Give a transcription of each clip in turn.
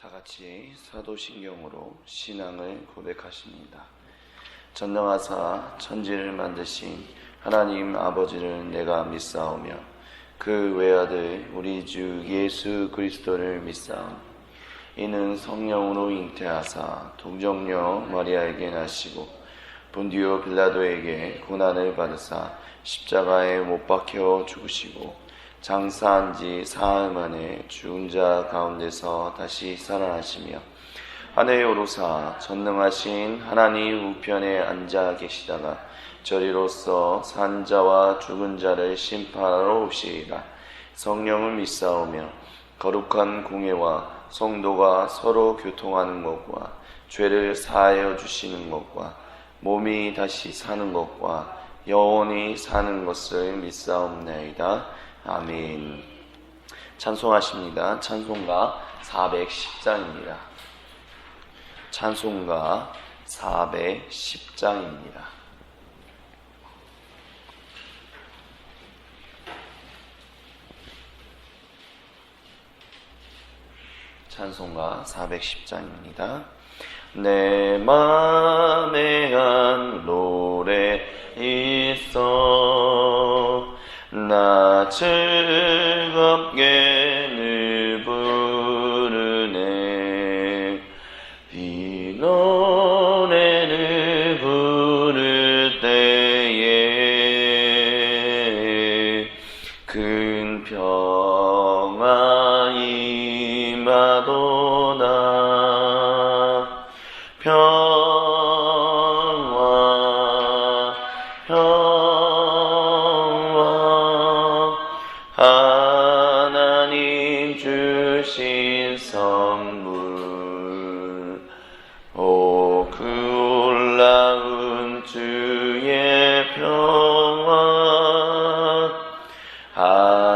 다 같이 사도신경으로 신앙을 고백하십니다. 전능하사 천지를 만드신 하나님 아버지를 내가 믿사오며 그 외아들 우리 주 예수 그리스도를 믿사오니 이는 성령으로 잉태하사 동정녀 마리아에게 나시고 본디오 빌라도에게 고난을 받으사 십자가에 못 박혀 죽으시고 장사한 지 사흘 만에 죽은 자 가운데서 다시 살아나시며 하늘에 오르사 전능하신 하나님 우편에 앉아 계시다가 저리로서 산 자와 죽은 자를 심판하러 오시리라. 성령을 믿사오며 거룩한 공예와 성도가 서로 교통하는 것과 죄를 사하여 주시는 것과 몸이 다시 사는 것과 영원히 사는 것을 믿사옵나이다. 아멘. 찬송하십니다. 찬송가 410장입니다. 찬송가 410장입니다. 찬송가 410장입니다. 내 맘에 한 노래 있어 나 즐겁게 늘 부르네. 이 노래를 부를 때에 큰 평화 임하도다. 하나님 주신 선물 오 그 올라온 주의 평화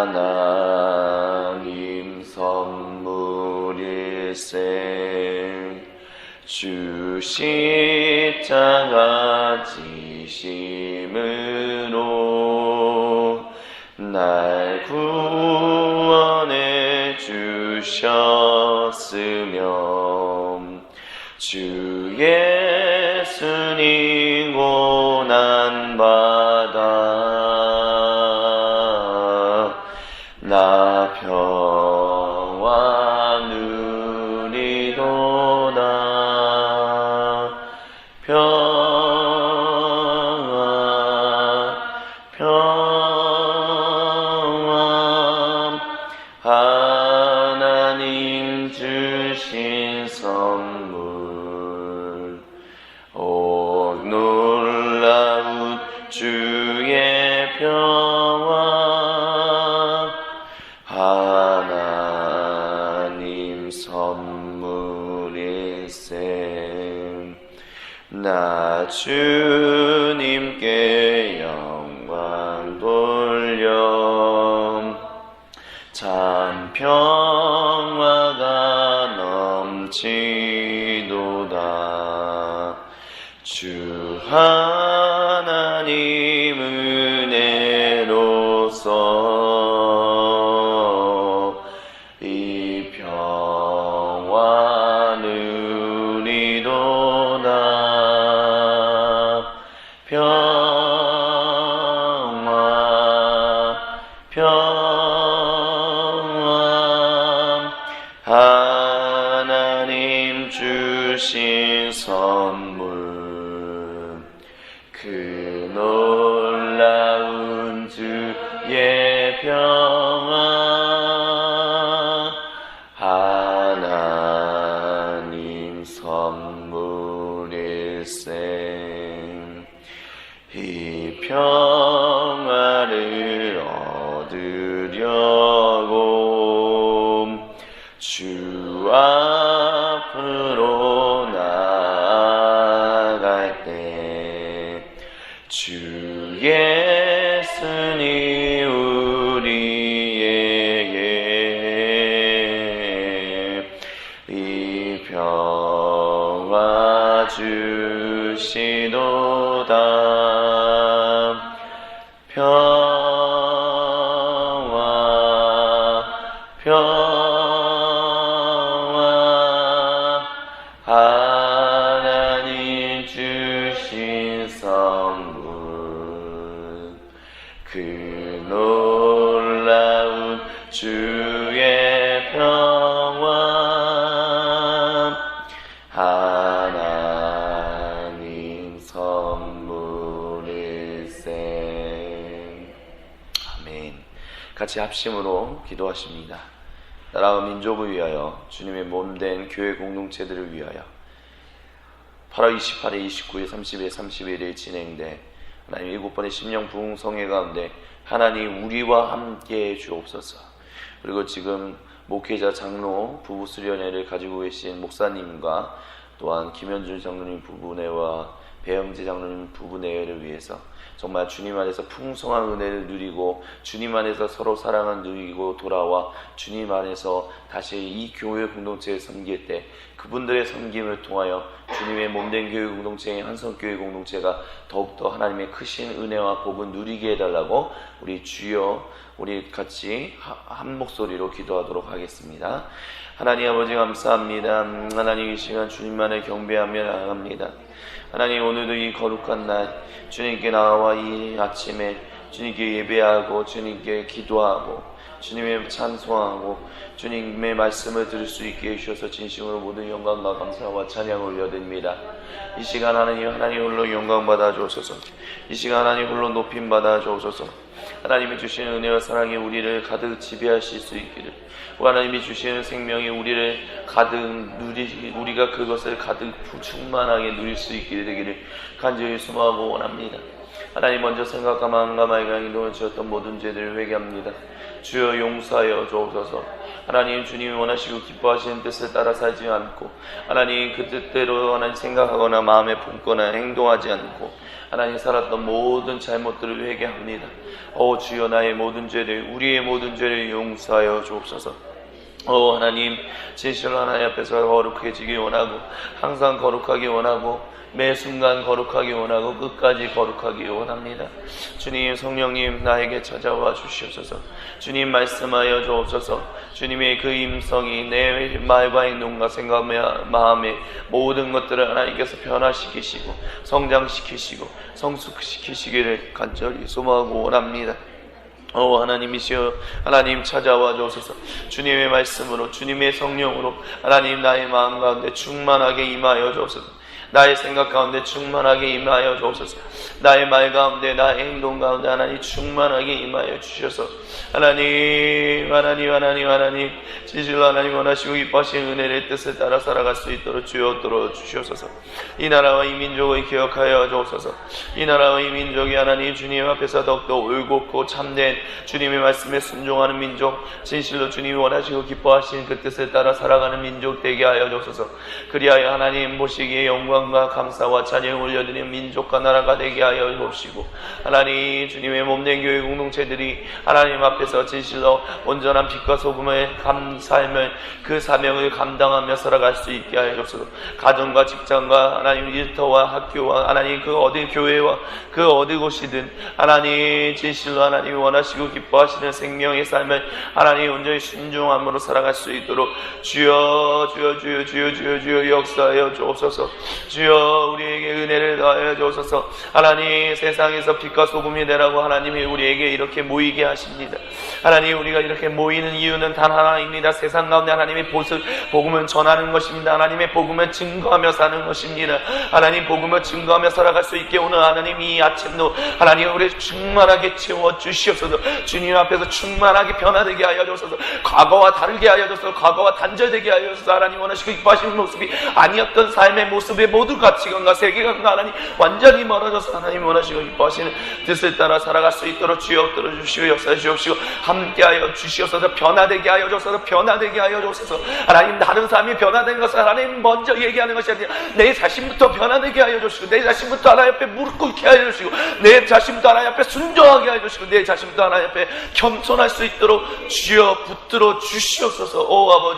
하나님 선물일세. 주 십자가 지심으로 날 구원해 주셨으며 주 예수님 고난받아 나 평화 누리도다. 하나님 주신 선물 오 놀라운 주의 평화 하나님 선물일세. 나 주님께 영광 돌려 참 평화가 넘치도다. 주 하나님 은혜로서 이 평화 누리도다. 하나님 주신 선물 그 놀라운 주의 평화 하나님 선물일세. 이 평화를 얻으려고 주 앞으로 나아갈 때 주 예수님 우리에게 이 평화 주시도다. 평화 주의 평화 하나님 선물일세. 아멘. 같이 합심으로 기도하십니다. 나라와 민족을 위하여, 주님의 몸된 교회 공동체들을 위하여 8월 28일, 29일, 30일, 31일 진행돼 하나님 7번의 심령 부흥성회 가운데 하나님 우리와 함께 해 주옵소서. 그리고 지금 목회자 장로 부부 수련회를 가지고 계신 목사님과 또한 김현준 장로님 부부내와 배영재 장로님 부부내를 위해서 정말 주님 안에서 풍성한 은혜를 누리고 주님 안에서 서로 사랑을 누리고 돌아와 주님 안에서 다시 이 교회 공동체를 섬길 때 그분들의 섬김을 통하여 주님의 몸된 교회 공동체인 한성교회 공동체가 더욱더 하나님의 크신 은혜와 복을 누리게 해달라고 우리 주여 우리 같이 한 목소리로 기도하도록 하겠습니다. 하나님 아버지 감사합니다. 하나님 이 시간 주님만을 경배하며 나아갑니다. 하나님 오늘도 이 거룩한 날 주님께 나와 이 아침에 주님께 예배하고 주님께 기도하고 주님의 찬송하고 주님의 말씀을 들을 수 있게 해주셔서 진심으로 모든 영광과 감사와 찬양을 올려드립니다. 이 시간 하나님 홀로 영광 받아 주옵소서. 이 시간 하나님 홀로 높임 받아 주옵소서. 하나님이 주시는 은혜와 사랑이 우리를 가득 지배하실 수 있기를, 하나님이 주시는 생명이 우리를 가득 우리가 그것을 가득 충만하게 누릴 수 있게 되기를 간절히 소망하고 원합니다. 하나님 먼저 생각과 마음과 말과 행동을 지었던 모든 죄들을 회개합니다. 주여 용서하여 주옵소서. 하나님 주님이 원하시고 기뻐하시는 뜻을 따라 살지 않고 하나님 그 뜻대로 하나님 생각하거나 마음에 품거나 행동하지 않고 하나님 살았던 모든 잘못들을 회개합니다. 주여 나의 모든 죄를 우리의 모든 죄를 용서하여 주옵소서. 하나님 진실로 하나님 앞에서 거룩해지기 원하고 항상 거룩하기 원하고 매 순간 거룩하기 원하고 끝까지 거룩하기 원합니다. 주님 성령님 나에게 찾아와 주시옵소서. 주님 말씀하여 주옵소서. 주님의 그 임성이 내 말과 행동과 생각과 마음의 모든 것들을 하나님께서 변화시키시고 성장시키시고 성숙시키시기를 간절히 소망하고 원합니다. 하나님이시여 하나님 찾아와 주옵소서. 주님의 말씀으로 주님의 성령으로 하나님 나의 마음 가운데 충만하게 임하여 주옵소서. 나의 생각 가운데 충만하게 임하여 주옵소서. 나의 말 가운데 나의 행동 가운데 하나님 충만하게 임하여 주셔서 하나님 진실로 하나님 원하시고 기뻐하시는 은혜의 뜻을 따라 살아갈 수 있도록 주여 들어 주시옵소서. 이 나라와 이 민족을 기억하여 주옵소서. 이 나라와 이 민족이 하나님 주님 앞에서 더욱더 올곧고 참된 주님의 말씀에 순종하는 민족, 진실로 주님이 원하시고 기뻐하시는 그 뜻을 따라 살아가는 민족 되게 하여 주옵소서. 그리하여 하나님 보시기에 영광과 감사와 찬양을 올려드리는 민족과 나라가 되게 하여 주옵시고 하나님 주님의 몸된 교회 공동체들이 하나님 앞에서 진실로 온전한 빛과 소금의 삶을 그 사명을 감당하며 살아갈 수 있게 하여 주옵소서. 가정과 직장과 하나님 일터와 학교와 하나님 그 어디 교회와 그 어디 곳이든 하나님 진실로 하나님이 원하시고 기뻐하시는 생명의 삶을 하나님 온전히 순종함으로 살아갈 수 있도록 주여 역사하여 주옵소서. 주여 우리에게 은혜를 더하여 주옵소서. 하나님 세상에서 빛과 소금이 되라고 하나님이 우리에게 이렇게 모이게 하십니다. 하나님 우리가 이렇게 모이는 이유는 단 하나입니다. 세상 가운데 하나님의 복음을 전하는 것입니다. 하나님의 복음을 증거하며 사는 것입니다. 하나님 복음을 증거하며 살아갈 수 있게 오늘 하나님 이 아침도 하나님 우리를 충만하게 채워 주시옵소서. 주님 앞에서 충만하게 변화되게 하여 주옵소서. 과거와 다르게 하여 주옵소서. 과거와 단절되게 하여 주옵소서. 하나님 원하시고 기뻐하시는 모습이 아니었던 삶의 모습의 모든 가치관과 세계관과 하나님 완전히 멀어져서 하나님 원하시고 기뻐하시는 뜻을 따라 살아갈 수 있도록 주여 들어주시고 역사해 주옵시고 함께하여 주시옵소서. 변화되게 하여 주옵소서. 변화되게 하여 주옵소서. 하나님 다른 사람이 변화된 것을 하나님 먼저 얘기하는 것이 아니라 내 자신부터 변화되게 하여 주시고 내 자신부터 하나님 앞에 무릎 꿇게 하여 주시고 내 자신부터 하나님 앞에 순종하게 하여 주시고 내 자신부터 하나님 앞에 겸손할 수 있도록 주여 붙들어 주시옵소서.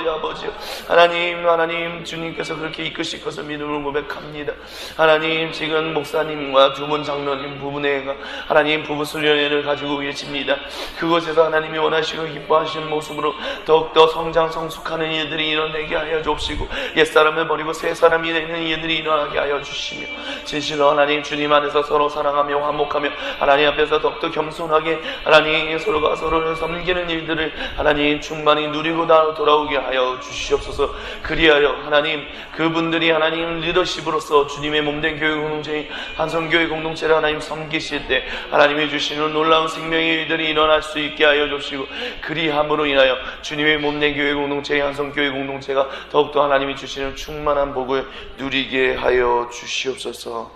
아버지요 하나님 주님께서 그렇게 이끄실 것을 믿음으로 고백합니다. 하나님 지금 목사님과 부모 박성원 장로님 부부네가 하나님 부부 수련회를 가지고 계십니다. 그곳에서 하나님이 원하시고 기뻐하시는 모습으로 더욱더 성장 성숙하는 이들이 일어나게 하여 주옵시고 옛사람을 버리고 새 사람이 되는 이들이 일어나게 하여 주시며 진실로 하나님 주님 안에서 서로 사랑하며 화목하며 하나님 앞에서 더욱더 겸손하게 하나님 서로가 서로를 섬기는 일들을 하나님 충만히 누리고 돌아오게 하여 주시옵소서. 그리하여 하나님 그분들이 하나님 리더십으로서 주님의 몸된 교회 공동체인 한성교회 공동체를 하나님 섬기실 때 하나님이 주시는 놀라운 생명의 일들이 일어날 수 있게 하여 주시고 그리함으로 인하여 주님의 몸된 교회 공동체인 한성교회 공동체가 더욱더 하나님이 주시는 충만한 복을 누리게 하여 주시옵소서.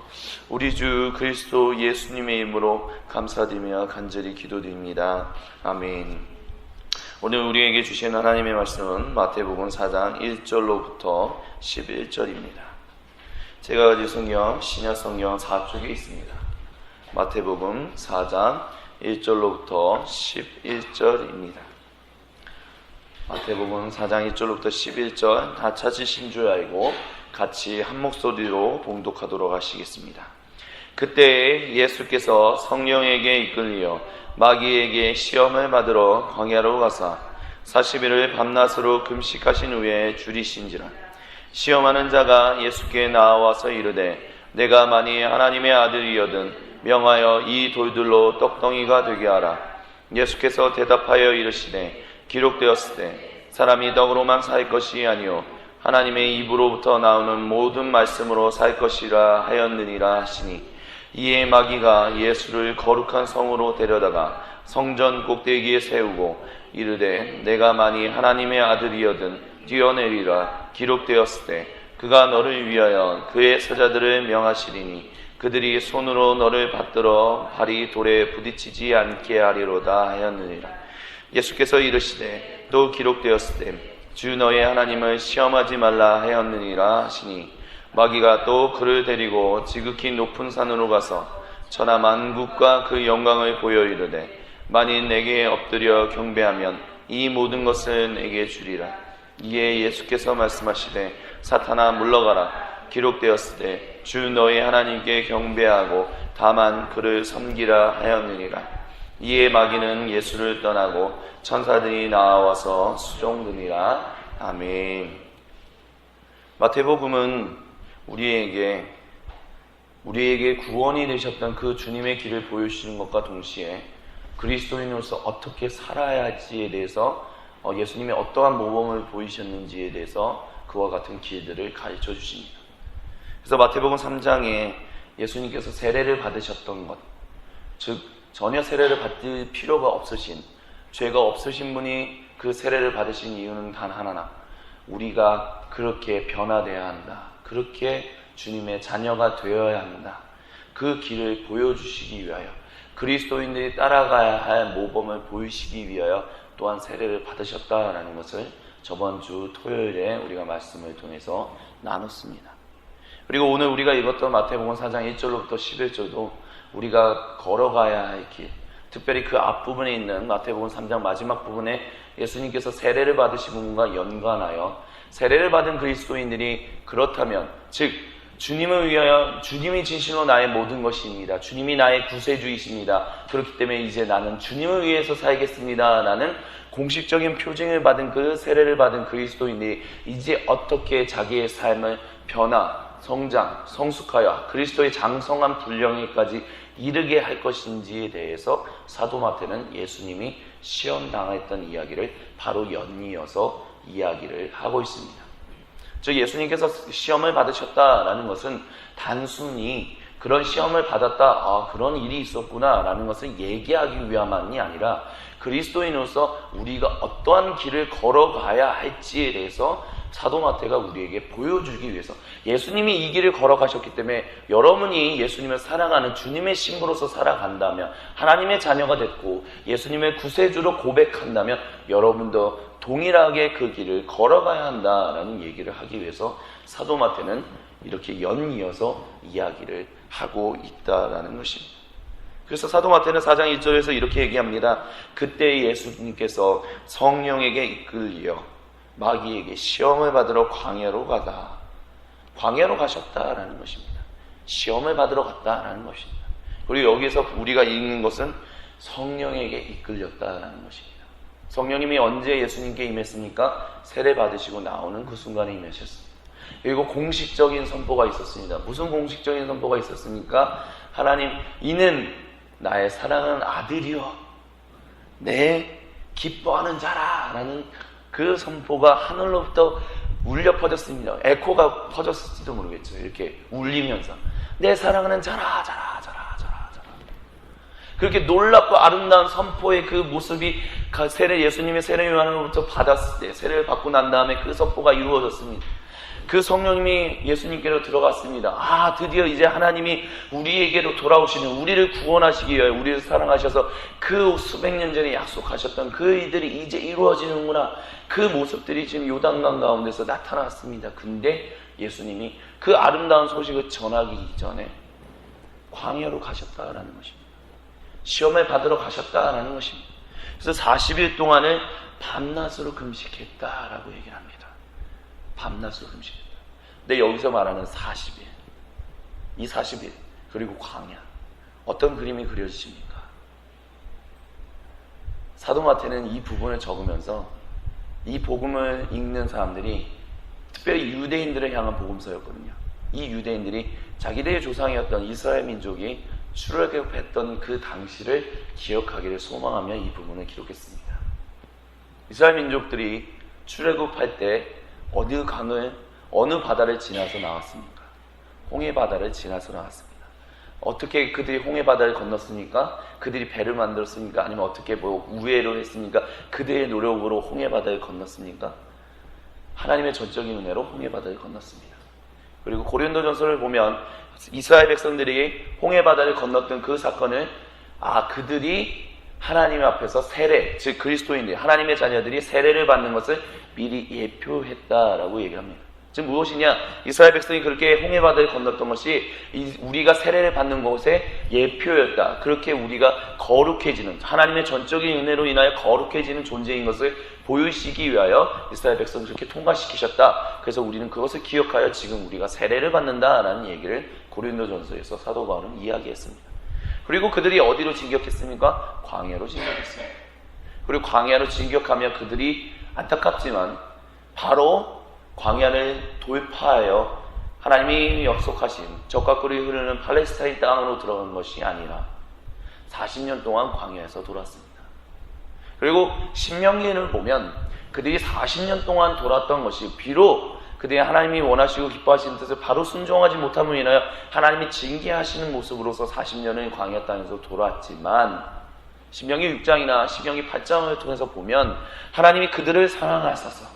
우리 주 그리스도 예수님의 이름으로 감사드리며 간절히 기도드립니다. 아멘. 오늘 우리에게 주신 하나님의 말씀은 마태복음 4장 1절로부터 11절입니다. 제가 가진 성경 신약 성경 4쪽에 있습니다. 마태복음 4장 1절로부터 11절입니다. 마태복음 4장 1절로부터 11절 다 찾으신 줄 알고 같이 한 목소리로 봉독하도록 하시겠습니다. 그때 예수께서 성령에게 이끌려 마귀에게 시험을 받으러 광야로 가사 40일을 밤낮으로 금식하신 후에 줄이신지라. 시험하는 자가 예수께 나와서 이르되 내가 만일 하나님의 아들이여든 명하여 이 돌들로 떡덩이가 되게 하라. 예수께서 대답하여 이르시되 기록되었을 때 사람이 떡으로만 살 것이 아니요 하나님의 입으로부터 나오는 모든 말씀으로 살 것이라 하였느니라 하시니 이에 마귀가 예수를 거룩한 성으로 데려다가 성전 꼭대기에 세우고 이르되 내가 만일 하나님의 아들이여든 뛰어내리라. 기록되었을 때 그가 너를 위하여 그의 사자들을 명하시리니 그들이 손으로 너를 받들어 발이 돌에 부딪히지 않게 하리로다 하였느니라. 예수께서 이르시되 또 기록되었을 때 주 너의 하나님을 시험하지 말라 하였느니라 하시니 마귀가 또 그를 데리고 지극히 높은 산으로 가서 천하 만국과 그 영광을 보여 이르되 만일 내게 엎드려 경배하면 이 모든 것을 내게 주리라. 이에 예수께서 말씀하시되 사탄아 물러가라. 기록되었을 때 주 너의 하나님께 경배하고 다만 그를 섬기라 하였느니라. 이에 마귀는 예수를 떠나고 천사들이 나와서 수종드니라. 아멘. 마태복음은 우리에게 구원이 되셨던 그 주님의 길을 보여주시는 것과 동시에 그리스도인으로서 어떻게 살아야 할지에 대해서 예수님이 어떠한 모범을 보이셨는지에 대해서 그와 같은 길들을 가르쳐 주십니다. 그래서 마태복음 3장에 예수님께서 세례를 받으셨던 것, 즉 전혀 세례를 받을 필요가 없으신, 죄가 없으신 분이 그 세례를 받으신 이유는 단 하나, 우리가 그렇게 변화되어야 한다, 그렇게 주님의 자녀가 되어야 한다, 그 길을 보여주시기 위하여, 그리스도인들이 따라가야 할 모범을 보이시기 위하여 또한 세례를 받으셨다라는 것을 저번 주 토요일에 우리가 말씀을 통해서 나눴습니다. 그리고 오늘 우리가 읽었던 마태복음 4장 1절로부터 11절도 우리가 걸어가야 할 길, 특별히 그 앞부분에 있는 마태복음 3장 마지막 부분에 예수님께서 세례를 받으신 부분과 연관하여 세례를 받은 그리스도인들이 그렇다면, 즉 주님을 위하여, 주님이 진실로 나의 모든 것입니다, 주님이 나의 구세주이십니다, 그렇기 때문에 이제 나는 주님을 위해서 살겠습니다 라는 공식적인 표징을 받은 그 세례를 받은 그리스도인들이 이제 어떻게 자기의 삶을 변화, 성장, 성숙하여 그리스도의 장성한 분량에까지 이르게 할 것인지에 대해서 사도 마태는 예수님이 시험당했던 이야기를 바로 연이어서 이야기를 하고 있습니다. 즉 예수님께서 시험을 받으셨다라는 것은 단순히 그런 시험을 받았다, 그런 일이 있었구나 라는 것을 얘기하기 위함만이 아니라 그리스도인으로서 우리가 어떠한 길을 걸어가야 할지에 대해서 사도 마태가 우리에게 보여주기 위해서, 예수님이 이 길을 걸어가셨기 때문에 여러분이 예수님을 사랑하는 주님의 신부로서 살아간다면, 하나님의 자녀가 됐고 예수님의 구세주로 고백한다면 여러분도 동일하게 그 길을 걸어가야 한다라는 얘기를 하기 위해서 사도 마태는 이렇게 연이어서 이야기를 하고 있다라는 것입니다. 그래서 사도 마태는 4장 1절에서 이렇게 얘기합니다. 그때 예수님께서 성령에게 이끌려 마귀에게 시험을 받으러 광야로 가다. 광야로 가셨다라는 것입니다. 시험을 받으러 갔다라는 것입니다. 그리고 여기에서 우리가 읽는 것은 성령에게 이끌렸다라는 것입니다. 성령님이 언제 예수님께 임했습니까? 세례 받으시고 나오는 그 순간에 임하셨습니다. 그리고 공식적인 선포가 있었습니다. 무슨 공식적인 선포가 있었습니까? 하나님, 이는 나의 사랑하는 아들이요 내 기뻐하는 자라 라는 그 선포가 하늘로부터 울려 퍼졌습니다. 에코가 퍼졌을지도 모르겠죠. 이렇게 울리면서 내 사랑하는 자라 자라 자라 자라 자라. 그렇게 놀랍고 아름다운 선포의 그 모습이 예수님의 세례 요한으로부터 받았을 때, 세례를 받고 난 다음에 그 선포가 이루어졌습니다. 그 성령님이 예수님께로 들어갔습니다. 드디어 이제 하나님이 우리에게로 돌아오시는, 우리를 구원하시기 위하여 우리를 사랑하셔서 그 수백 년 전에 약속하셨던 그 일들이 이제 이루어지는구나. 그 모습들이 지금 요단강 가운데서 나타났습니다. 근데 예수님이 그 아름다운 소식을 전하기 이전에 광야로 가셨다라는 것입니다. 시험을 받으러 가셨다라는 것입니다. 그래서 40일 동안을 밤낮으로 금식했다라고 얘기를 합니다. 밤낮으로 금식했다. 근데 여기서 말하는 40일, 이 40일 그리고 광야, 어떤 그림이 그려지십니까? 사도 마태는 이 부분을 적으면서 이 복음을 읽는 사람들이 특별히 유대인들을 향한 복음서였거든요. 이 유대인들이 자기들의 조상이었던 이스라엘 민족이 출애굽했던 그 당시를 기억하기를 소망하며 이 부분을 기록했습니다. 이스라엘 민족들이 출애굽할 때 어느 바다를 지나서 나왔습니까? 홍해 바다를 지나서 나왔습니다. 어떻게 그들이 홍해 바다를 건넜습니까? 그들이 배를 만들었습니까? 아니면 어떻게 우회로 했습니까? 그들의 노력으로 홍해 바다를 건넜습니까? 하나님의 전적인 은혜로 홍해 바다를 건넜습니다. 그리고 고린도전서를 보면 이스라엘 백성들이 홍해 바다를 건넜던 그 사건을 그들이 하나님 앞에서 세례, 즉 그리스도인들, 하나님의 자녀들이 세례를 받는 것을 미리 예표했다라고 얘기를 합니다. 즉 무엇이냐? 이스라엘 백성이 그렇게 홍해 바다를 건넜던 것이 우리가 세례를 받는 것의 예표였다. 그렇게 우리가 거룩해지는, 하나님의 전적인 은혜로 인하여 거룩해지는 존재인 것을 보여주시기 위하여 이스라엘 백성을 그렇게 통과시키셨다. 그래서 우리는 그것을 기억하여 지금 우리가 세례를 받는다라는 얘기를 고린도전서에서 사도 바울은 이야기했습니다. 그리고 그들이 어디로 진격했습니까? 광야로 진격했습니다. 그리고 광야로 진격하며 그들이 안타깝지만 바로 광야를 돌파하여 하나님이 약속하신 적과 꿀이 흐르는 팔레스타인 땅으로 들어간 것이 아니라 40년 동안 광야에서 돌았습니다. 그리고 신명기를 보면 그들이 40년 동안 돌았던 것이 비록 그들이 하나님이 원하시고 기뻐하시는 뜻을 바로 순종하지 못함으로 인하여 하나님이 징계하시는 모습으로서 40년을 광야 땅에서 돌았지만 신명기 6장이나 신명기 8장을 통해서 보면 하나님이 그들을 사랑하셔서,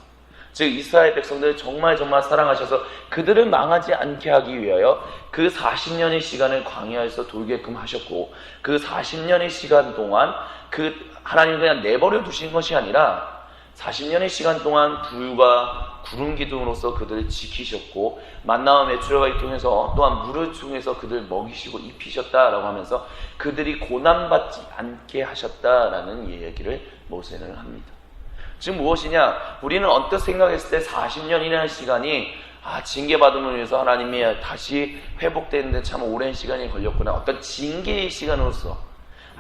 즉 이스라엘 백성들을 정말 사랑하셔서 그들을 망하지 않게 하기 위하여 그 40년의 시간을 광야에서 돌게끔 하셨고, 그 40년의 시간 동안 그 하나님이 그냥 내버려 두신 것이 아니라 40년의 시간 동안 불과 구름 기둥으로서 그들을 지키셨고, 만나와 메추라기를 통해서 또한 물을 통해서 그들을 먹이시고 입히셨다라고 하면서 그들이 고난받지 않게 하셨다라는 얘기를 모세는 합니다. 지금 무엇이냐? 우리는 언뜻 생각했을 때 40년이라는 시간이 징계받음을 위해서 하나님이 다시 회복되는데 참 오랜 시간이 걸렸구나, 어떤 징계의 시간으로서,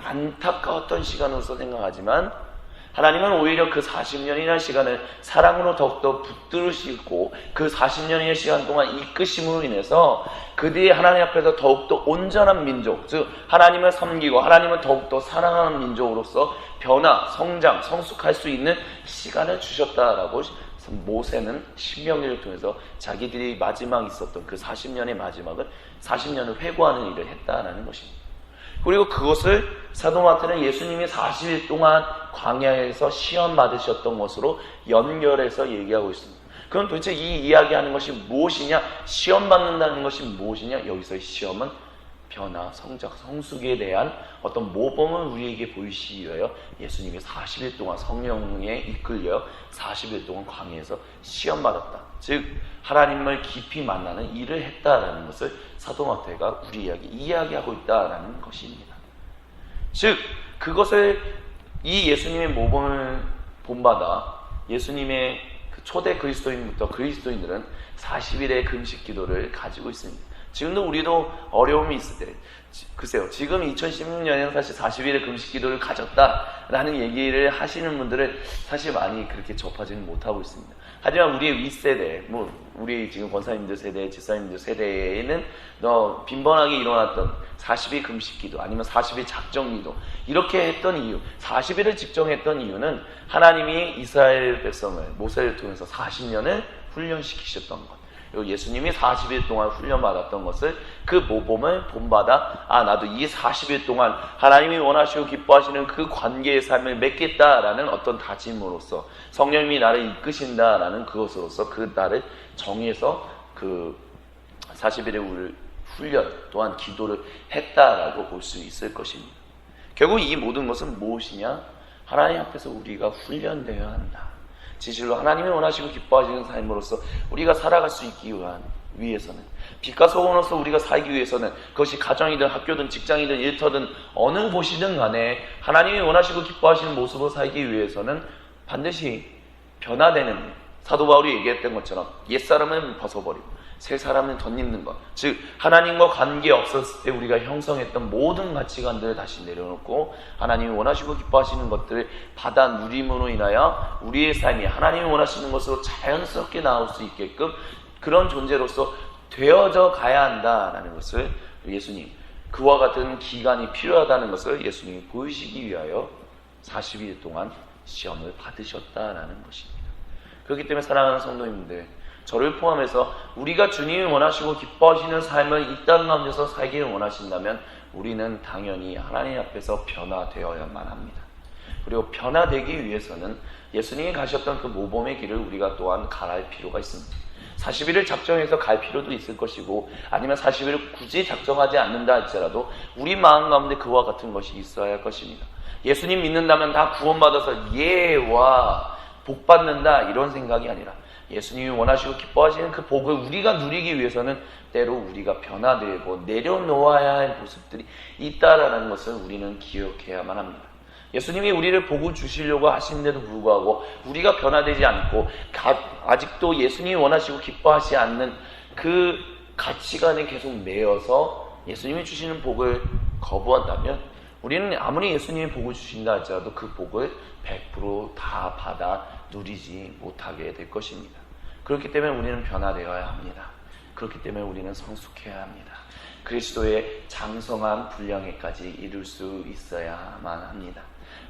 안타까웠던 시간으로서 생각하지만 하나님은 오히려 그 40년이라는 시간을 사랑으로 더욱더 붙들으시고 그 40년의 시간 동안 이끄심으로 인해서 그들이 하나님 앞에서 더욱더 온전한 민족, 즉 하나님을 섬기고 하나님을 더욱더 사랑하는 민족으로서 변화, 성장, 성숙할 수 있는 시간을 주셨다라고 모세는 신명기를 통해서 자기들이 마지막 있었던 그 40년의 마지막을 40년을 회고하는 일을 했다라는 것입니다. 그리고 그것을 사도 마태는 예수님이 40일 동안 광야에서 시험 받으셨던 것으로 연결해서 얘기하고 있습니다. 그럼 도대체 이 이야기하는 것이 무엇이냐? 시험 받는다는 것이 무엇이냐? 여기서의 시험은 변화, 성장, 성숙에 대한 어떤 모범을 우리에게 보이시기 위하여 예수님이 40일 동안 성령에 이끌려 40일 동안 광야에서 시험 받았다. 즉 하나님을 깊이 만나는 일을 했다라는 것을 사도 마태가 우리에게 이야기하고 있다라는 것입니다. 즉 그것을 이 예수님의 모범을 본받아 예수님의 그 초대 그리스도인부터 그리스도인들은 40일의 금식 기도를 가지고 있습니다. 지금도 우리도 어려움이 있을 때, 글쎄요, 지금 2016년에는 사실 40일의 금식 기도를 가졌다라는 얘기를 하시는 분들은 사실 많이 그렇게 접하지는 못하고 있습니다. 하지만 우리의 윗세대, 우리 지금 권사님들 세대, 집사님들 세대에는 빈번하게 일어났던 40일 금식 기도, 아니면 40일 작정 기도, 이렇게 했던 이유, 40일을 직정했던 이유는 하나님이 이스라엘 백성을 모세를 통해서 40년을 훈련시키셨던 것. 예수님이 40일 동안 훈련받았던 것을 그 모범을 본받아 나도 이 40일 동안 하나님이 원하시고 기뻐하시는 그 관계의 삶을 맺겠다라는 어떤 다짐으로써 성령님이 나를 이끄신다라는 그것으로서 그 나를 정해서 그 40일의 훈련 또한 기도를 했다라고 볼 수 있을 것입니다. 결국 이 모든 것은 무엇이냐? 하나님 앞에서 우리가 훈련되어야 한다. 진실로 하나님이 원하시고 기뻐하시는 삶으로서 우리가 살아갈 수 있기 위해서는, 빛과 소금으로서 우리가 살기 위해서는, 그것이 가정이든 학교든 직장이든 일터든 어느 곳이든 간에 하나님이 원하시고 기뻐하시는 모습으로 살기 위해서는 반드시 변화되는, 사도 바울이 얘기했던 것처럼 옛사람은 벗어버리고 새 사람은 덧입는 것, 즉 하나님과 관계 없었을 때 우리가 형성했던 모든 가치관들을 다시 내려놓고 하나님이 원하시고 기뻐하시는 것들을 받아 누림으로 인하여 우리의 삶이 하나님이 원하시는 것으로 자연스럽게 나올 수 있게끔 그런 존재로서 되어져 가야 한다라는 것을 예수님, 그와 같은 기간이 필요하다는 것을 예수님이 보이시기 위하여 40일 동안 시험을 받으셨다라는 것입니다. 그렇기 때문에 사랑하는 성도님들, 저를 포함해서 우리가 주님이 원하시고 기뻐하시는 삶을 이 땅 가운데서 살기를 원하신다면 우리는 당연히 하나님 앞에서 변화되어야만 합니다. 그리고 변화되기 위해서는 예수님이 가셨던 그 모범의 길을 우리가 또한 갈할 필요가 있습니다. 40일을 작정해서 갈 필요도 있을 것이고, 아니면 40일을 굳이 작정하지 않는다 할지라도 우리 마음 가운데 그와 같은 것이 있어야 할 것입니다. 예수님 믿는다면 다 구원받아서 예와 복 받는다 이런 생각이 아니라, 예수님이 원하시고 기뻐하시는 그 복을 우리가 누리기 위해서는 때로 우리가 변화되고 내려놓아야 할 모습들이 있다라는 것을 우리는 기억해야만 합니다. 예수님이 우리를 복을 주시려고 하시는데도 불구하고 우리가 변화되지 않고 아직도 예수님이 원하시고 기뻐하지 않는 그 가치관에 계속 매여서 예수님이 주시는 복을 거부한다면 우리는 아무리 예수님이 복을 주신다 할지라도 그 복을 100% 다 받아 누리지 못하게 될 것입니다. 그렇기 때문에 우리는 변화되어야 합니다. 그렇기 때문에 우리는 성숙해야 합니다. 그리스도의 장성한 분량에까지 이룰 수 있어야만 합니다.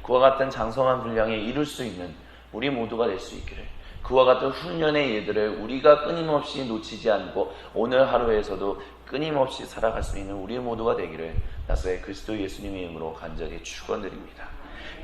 그와 같은 장성한 분량에 이룰 수 있는 우리 모두가 될 수 있기를, 그와 같은 훈련의 예들을 우리가 끊임없이 놓치지 않고 오늘 하루에서도 끊임없이 살아갈 수 있는 우리 모두가 되기를 나사렛 그리스도 예수님의 이름으로 간절히 축원드립니다.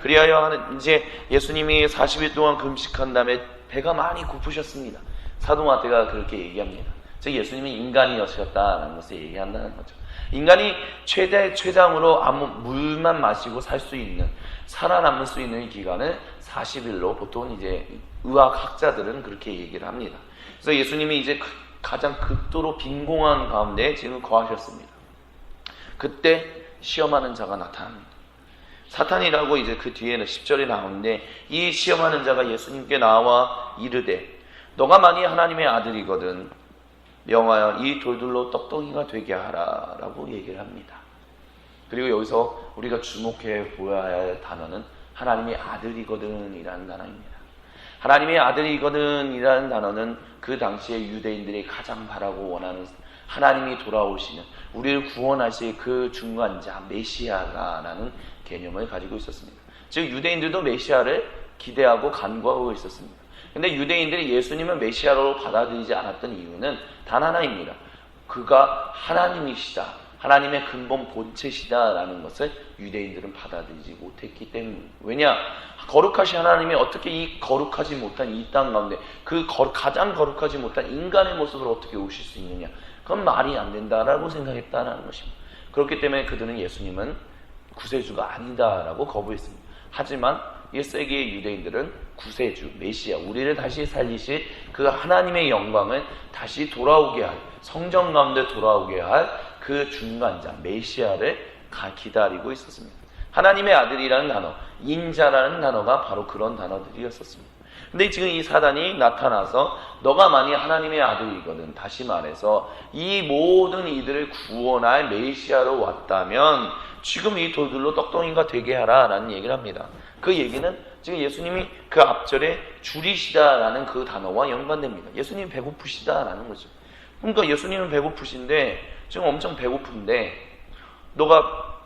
그리하여 이제 예수님이 40일 동안 금식한 다음에 배가 많이 고프셨습니다. 사도 마태가 그렇게 얘기합니다. 즉 예수님이 인간이었다는 것을 얘기한다는 거죠. 인간이 최장으로 아무 물만 마시고 살 수 있는, 살아남을 수 있는 기간을 40일로 보통 이제 의학학자들은 그렇게 얘기를 합니다. 그래서 예수님이 이제 가장 극도로 빈공한 가운데 지금 거하셨습니다. 그때 시험하는 자가 나타납니다. 사탄이라고 이제 그 뒤에는 10절이 나오는데, 이 시험하는 자가 예수님께 나와 이르되 너가 만일 하나님의 아들이거든 명하여 이 돌들로 떡덩이가 되게 하라 라고 얘기를 합니다. 그리고 여기서 우리가 주목해 보아야 할 단어는 하나님의 아들이거든 이라는 단어입니다. 하나님의 아들이거든 이라는 단어는 그 당시에 유대인들이 가장 바라고 원하는 하나님이 돌아오시는, 우리를 구원하실 그 중간자 메시아라는 개념을 가지고 있었습니다. 즉 유대인들도 메시아를 기대하고 간구하고 있었습니다. 근데 유대인들이 예수님을 메시아로 받아들이지 않았던 이유는 단 하나입니다. 그가 하나님이시다, 하나님의 근본 본체시다라는 것을 유대인들은 받아들이지 못했기 때문입니다. 왜냐? 거룩하신 하나님이 어떻게 이 거룩하지 못한 이 땅 가운데 그 가장 거룩하지 못한 인간의 모습으로 어떻게 오실 수 있느냐? 그건 말이 안 된다라고 생각했다는 것입니다. 그렇기 때문에 그들은 예수님은 구세주가 아니다라고 거부했습니다. 하지만 1세기의 유대인들은 구세주, 메시아, 우리를 다시 살리실 그 하나님의 영광을 다시 돌아오게 할, 성전 가운데 돌아오게 할 그 중간자, 메시아를 기다리고 있었습니다. 하나님의 아들이라는 단어, 인자라는 단어가 바로 그런 단어들이었었습니다. 근데 지금 이 사단이 나타나서 너가 만약 하나님의 아들이거든, 다시 말해서 이 모든 이들을 구원할 메시아로 왔다면 지금 이 돌들로 떡덩이가 되게 하라 라는 얘기를 합니다. 그 얘기는 지금 예수님이 그 앞절에 줄이시다라는 그 단어와 연관됩니다. 예수님 배고프시다라는 거죠. 그러니까 예수님은 배고프신데, 지금 엄청 배고픈데, 너가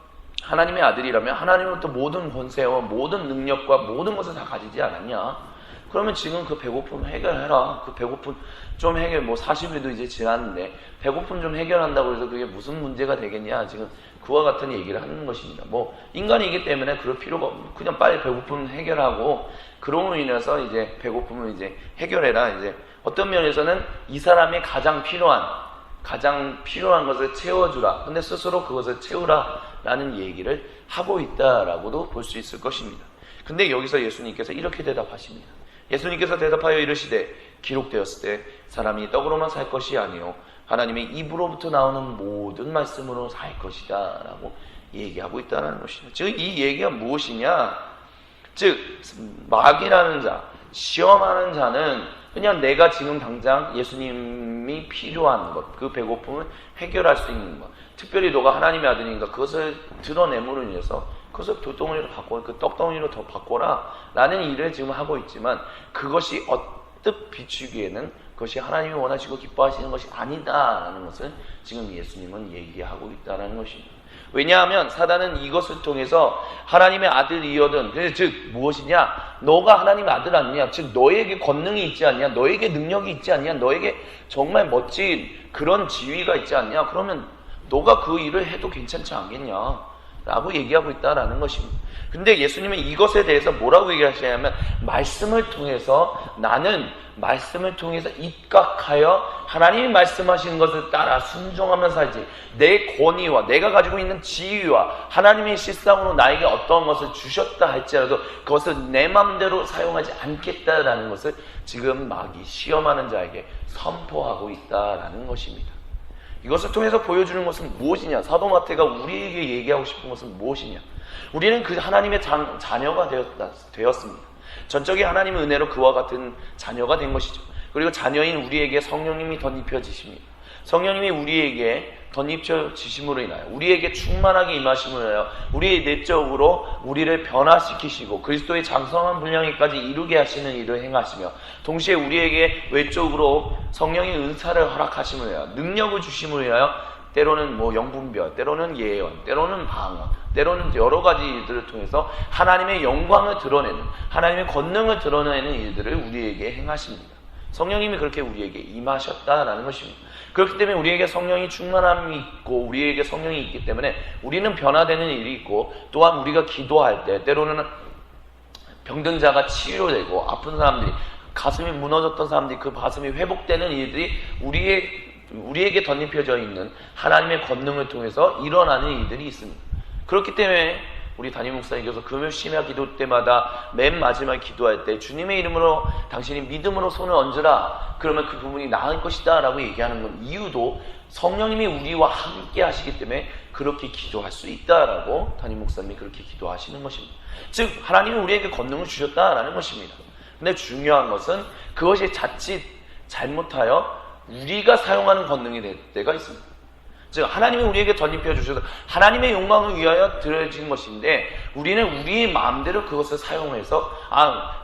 하나님의 아들이라면 하나님으로부터 모든 권세와 모든 능력과 모든 것을 다 가지지 않았냐? 그러면 지금 그 배고픔 해결해라. 그 배고픔 좀 해결, 40일도 이제 지났는데 배고픔 좀 해결한다고 해서 그게 무슨 문제가 되겠냐? 지금 그와 같은 얘기를 하는 것입니다. 인간이기 때문에 그럴 필요가 없고, 그냥 빨리 배고픔 해결하고, 그럼으로 인해서 이제 배고픔을 이제 해결해라. 이제 어떤 면에서는 이 사람이 가장 필요한 것을 채워주라. 근데 스스로 그것을 채우라 라는 얘기를 하고 있다라고도 볼 수 있을 것입니다. 근데 여기서 예수님께서 이렇게 대답하십니다. 예수님께서 대답하여 이르시되 기록되었을 때 사람이 떡으로만 살 것이 아니요 하나님의 입으로부터 나오는 모든 말씀으로 살 것이다 라고 얘기하고 있다는 것입니다. 즉 이 얘기가 무엇이냐? 즉 마귀라는 자, 시험하는 자는 그냥 내가 지금 당장 예수님이 필요한 것, 그 배고픔을 해결할 수 있는 것, 특별히 너가 하나님의 아들이니까 그것을 드러내므로 인해서 그것을 돌덩이로 바꿔, 그 떡덩이로 더 바꿔라 라는 일을 지금 하고 있지만, 그것이 언뜻 비추기에는 그것이 하나님이 원하시고 기뻐하시는 것이 아니다라는 것을 지금 예수님은 얘기하고 있다는 것입니다. 왜냐하면 사단은 이것을 통해서 하나님의 아들이거든, 즉 무엇이냐? 너가 하나님의 아들 아니냐? 즉 너에게 권능이 있지 않냐? 너에게 능력이 있지 않냐? 너에게 정말 멋진 그런 지위가 있지 않냐? 그러면 너가 그 일을 해도 괜찮지 않겠냐? 라고 얘기하고 있다라는 것입니다. 근데 예수님은 이것에 대해서 뭐라고 얘기하시냐면, 말씀을 통해서, 나는 말씀을 통해서 입각하여 하나님이 말씀하시는 것을 따라 순종하며 살지, 내 권위와 내가 가지고 있는 지위와 하나님의 실상으로 나에게 어떤 것을 주셨다 할지라도 그것을 내 마음대로 사용하지 않겠다라는 것을 지금 마귀, 시험하는 자에게 선포하고 있다라는 것입니다. 이것을 통해서 보여주는 것은 무엇이냐? 사도 마태가 우리에게 얘기하고 싶은 것은 무엇이냐? 우리는 그 하나님의 자녀가 되었습니다. 전적인 하나님의 은혜로 그와 같은 자녀가 된 것이죠. 그리고 자녀인 우리에게 성령님이 덧입혀지십니다. 성령님이 우리에게 덧입혀지심으로 인하여, 우리에게 충만하게 임하심으로 인하여 우리의 내적으로 우리를 변화시키시고 그리스도의 장성한 분량에까지 이루게 하시는 일을 행하시며, 동시에 우리에게 외적으로 성령의 은사를 허락하심으로 인하여, 능력을 주심으로 인하여, 때로는 영분별, 때로는 예언, 때로는 방언, 때로는 여러 가지 일들을 통해서 하나님의 영광을 드러내는, 하나님의 권능을 드러내는 일들을 우리에게 행하십니다. 성령님이 그렇게 우리에게 임하셨다라는 것입니다. 그렇기 때문에 우리에게 성령이 충만함이 있고 우리에게 성령이 있기 때문에 우리는 변화되는 일이 있고, 또한 우리가 기도할 때 때로는 병든 자가 치유되고, 아픈 사람들이, 가슴이 무너졌던 사람들이 그 가슴이 회복되는 일들이 우리에게 덧입혀져 있는 하나님의 권능을 통해서 일어나는 일들이 있습니다. 그렇기 때문에 우리 담임 목사님께서 금요 심야 기도 때마다 맨 마지막에 기도할 때 주님의 이름으로 당신이 믿음으로 손을 얹으라, 그러면 그 부분이 나을 것이다 라고 얘기하는 건 이유도 성령님이 우리와 함께 하시기 때문에 그렇게 기도할 수 있다라고 담임 목사님이 그렇게 기도하시는 것입니다. 즉 하나님이 우리에게 권능을 주셨다라는 것입니다. 근데 중요한 것은 그것이 자칫 잘못하여 우리가 사용하는 권능이 될 때가 있습니다. 즉 하나님이 우리에게 덧입혀 주셔서 하나님의 영광을 위하여 드려진 것인데, 우리는 우리의 마음대로 그것을 사용해서,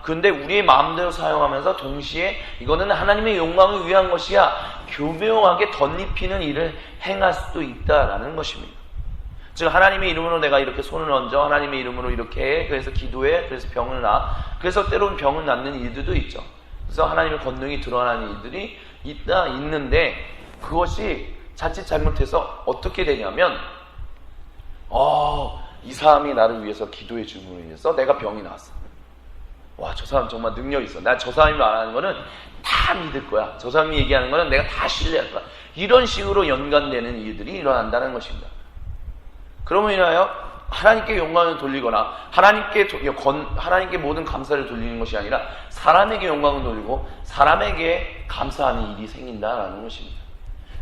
근데 우리의 마음대로 사용하면서 동시에 이거는 하나님의 영광을 위한 것이야, 교묘하게 덧입히는 일을 행할 수도 있다라는 것입니다. 즉 하나님의 이름으로 내가 이렇게 손을 얹어, 하나님의 이름으로 이렇게 해, 그래서 기도해, 그래서 병을 나, 그래서 때로는 병을 낫는 일들도 있죠. 그래서 하나님의 권능이 드러나는 일들이 있는데, 그것이 자칫 잘못해서 어떻게 되냐면, 이 사람이 나를 위해서 기도해 줌으로 인해서 내가 병이 나왔어. 와, 저 사람 정말 능력이 있어. 나 저 사람이 말하는 거는 다 믿을 거야. 저 사람이 얘기하는 거는 내가 다 신뢰할 거야. 이런 식으로 연관되는 일들이 일어난다는 것입니다. 그러므로 인하여 하나님께 영광을 돌리거나 하나님께 모든 감사를 돌리는 것이 아니라 사람에게 영광을 돌리고 사람에게 감사하는 일이 생긴다라는 것입니다.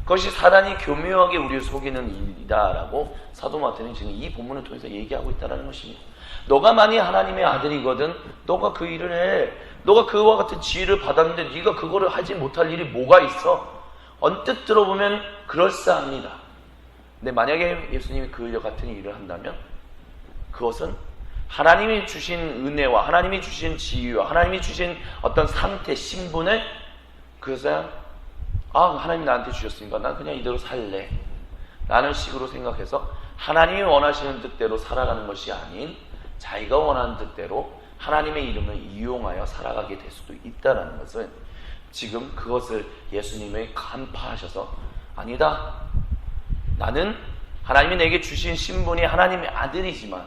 그것이 사단이 교묘하게 우리를 속이는 일이다라고 사도 마태는 지금 이 본문을 통해서 얘기하고 있다는 것입니다. 너가 만약 하나님의 아들이거든 너가 그 일을 해. 너가 그와 같은 지위를 받았는데 네가 그거를 하지 못할 일이 뭐가 있어? 언뜻 들어보면 그럴싸합니다. 근데 만약에 예수님이 그 같은 일을 한다면 그것은 하나님이 주신 은혜와 하나님이 주신 지위와 하나님이 주신 어떤 상태, 신분을 그것을 하나님이 나한테 주셨으니까 난 그냥 이대로 살래 라는 식으로 생각해서 하나님이 원하시는 뜻대로 살아가는 것이 아닌 자기가 원하는 뜻대로 하나님의 이름을 이용하여 살아가게 될 수도 있다는 것은 지금 그것을 예수님이 간파하셔서 아니다. 나는 하나님이 내게 주신 신분이 하나님의 아들이지만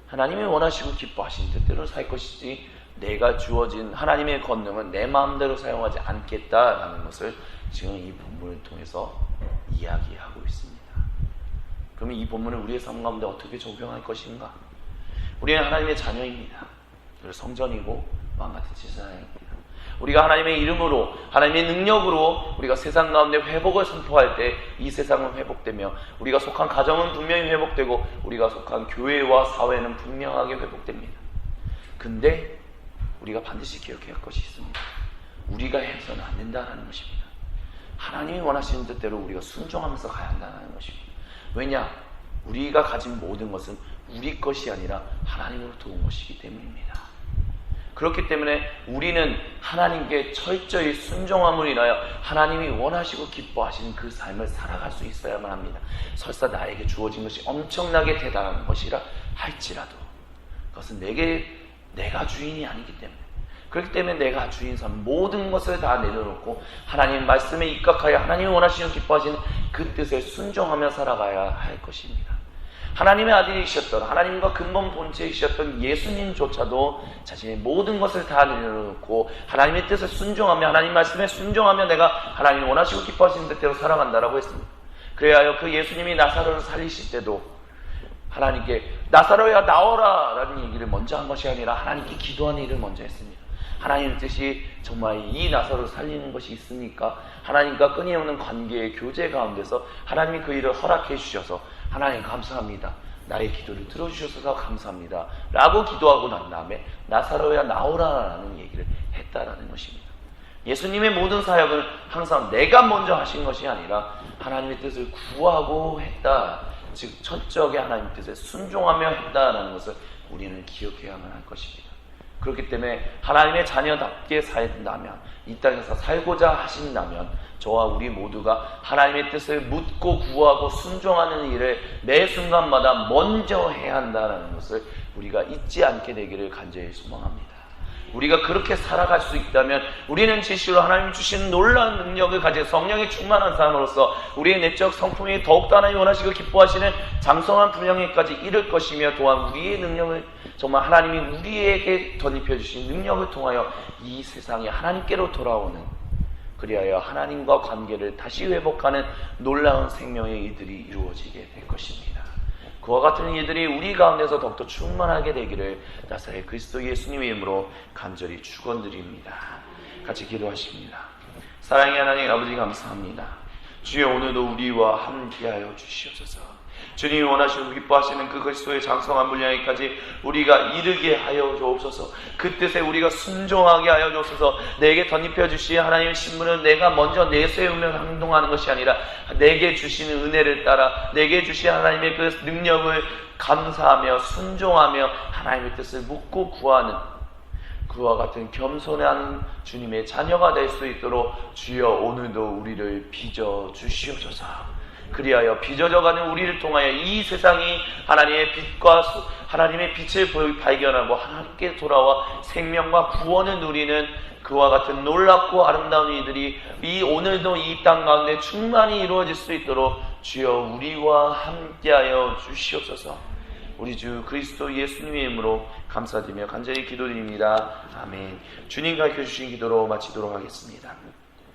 하나님이 원하시고 기뻐하신 뜻대로 살 것이지 내가 주어진 하나님의 권능은 내 마음대로 사용하지 않겠다라는 것을 지금 이 본문을 통해서 이야기하고 있습니다. 그러면 이 본문을 우리의 삶 가운데 어떻게 적용할 것인가? 우리는 하나님의 자녀입니다. 성전이고 왕같은 제사장입니다. 우리가 하나님의 이름으로 하나님의 능력으로 우리가 세상 가운데 회복을 선포할 때 이 세상은 회복되며 우리가 속한 가정은 분명히 회복되고 우리가 속한 교회와 사회는 분명하게 회복됩니다. 근데 우리가 반드시 기억해야 할 것이 있습니다. 우리가 해서는 안 된다는 것입니다. 하나님이 원하시는 뜻대로 우리가 순종하면서 가야 한다는 것입니다. 왜냐? 우리가 가진 모든 것은 우리 것이 아니라 하나님으로부터 온 것이기 때문입니다. 그렇기 때문에 우리는 하나님께 철저히 순종함을 인하여 하나님이 원하시고 기뻐하시는 그 삶을 살아갈 수 있어야만 합니다. 설사 나에게 주어진 것이 엄청나게 대단한 것이라 할지라도 그것은 내가 주인이 아니기 때문에 그렇기 때문에 내가 주인 삶 모든 것을 다 내려놓고 하나님 말씀에 입각하여 하나님이 원하시는 기뻐하시는 그 뜻에 순종하며 살아가야 할 것입니다. 하나님의 아들이셨던 하나님과 근본 본체이셨던 예수님조차도 자신의 모든 것을 다 내려놓고 하나님의 뜻을 순종하며 하나님 말씀에 순종하며 내가 하나님이 원하시고 기뻐하시는 뜻대로 살아간다라고 했습니다. 그래야 하여 그 예수님이 나사로를 살리실 때도 하나님께 나사로야 나오라 라는 얘기를 먼저 한 것이 아니라 하나님께 기도하는 일을 먼저 했습니다. 하나님의 뜻이 정말 이 나사로를 살리는 것이 있으니까 하나님과 끊임없는 관계의 교제 가운데서 하나님이 그 일을 허락해 주셔서 하나님 감사합니다. 나의 기도를 들어주셔서 감사합니다. 라고 기도하고 난 다음에 나사로야 나오라라는 얘기를 했다라는 것입니다. 예수님의 모든 사역은 항상 내가 먼저 하신 것이 아니라 하나님의 뜻을 구하고 했다. 즉 철저하게 하나님의 뜻에 순종하며 했다라는 것을 우리는 기억해야만 할 것입니다. 그렇기 때문에 하나님의 자녀답게 살다면 이 땅에서 살고자 하신다면 저와 우리 모두가 하나님의 뜻을 묻고 구하고 순종하는 일을 매 순간마다 먼저 해야 한다는 것을 우리가 잊지 않게 되기를 간절히 소망합니다. 우리가 그렇게 살아갈 수 있다면 우리는 진실로 하나님 주시는 놀라운 능력을 가진 성령에 충만한 사람으로서 우리의 내적 성품이 더욱더 하나님 원하시고 기뻐하시는 장성한 분량에까지 이를 것이며 또한 우리의 능력을 정말 하나님이 우리에게 덧입혀 주신 능력을 통하여 이 세상에 하나님께로 돌아오는 그리하여 하나님과 관계를 다시 회복하는 놀라운 생명의 일들이 이루어지게 될 것입니다. 그와 같은 일들이 우리 가운데서 더욱더 충만하게 되기를 나사렛 그리스도 예수님의 이름으로 간절히 축원드립니다. 같이 기도하십니다. 사랑의 하나님 아버지 감사합니다. 주여 오늘도 우리와 함께하여 주시옵소서. 주님이 원하시고 기뻐하시는 그 그리스도의 장성한 분량에까지 우리가 이르게 하여 주옵소서. 그 뜻에 우리가 순종하게 하여 주옵소서. 내게 덧입혀 주신 하나님의 신분은 내가 먼저 내세우며 행동하는 것이 아니라 내게 주시는 은혜를 따라 내게 주신 하나님의 그 능력을 감사하며 순종하며 하나님의 뜻을 묻고 구하는 그와 같은 겸손한 주님의 자녀가 될 수 있도록 주여 오늘도 우리를 빚어 주시옵소서. 그리하여 빚어져가는 우리를 통하여 이 세상이 하나님의 빛과 하나님의 빛을 발견하고 하나님께 돌아와 생명과 구원을 누리는 그와 같은 놀랍고 아름다운 일들이 오늘도 이 땅 가운데 충만히 이루어질 수 있도록 주여 우리와 함께하여 주시옵소서. 우리 주 그리스도 예수님의 이름으로 감사드리며 간절히 기도드립니다. 아멘. 주님 가르쳐주신 기도로 마치도록 하겠습니다.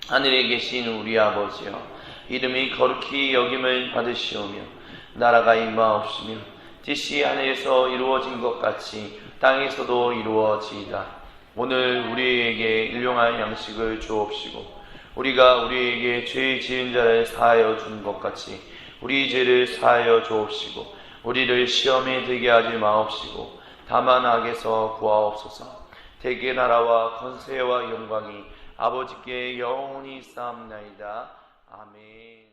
하늘에 계신 우리 아버지여, 이름이 거룩히 여김을 받으시오며 나라가 임하옵시며 뜻이 하늘에서 이루어진 것 같이 땅에서도 이루어지이다. 오늘 우리에게 일용할 양식을 주옵시고 우리가 우리에게 죄 지은 자를 사하여 준 것 같이 우리 죄를 사하여 주옵시고 우리를 시험에 들게 하지 마옵시고 다만 악에서 구하옵소서. 대개 나라와 권세와 영광이 아버지께 영원히 쌓옵나이다. 아멘.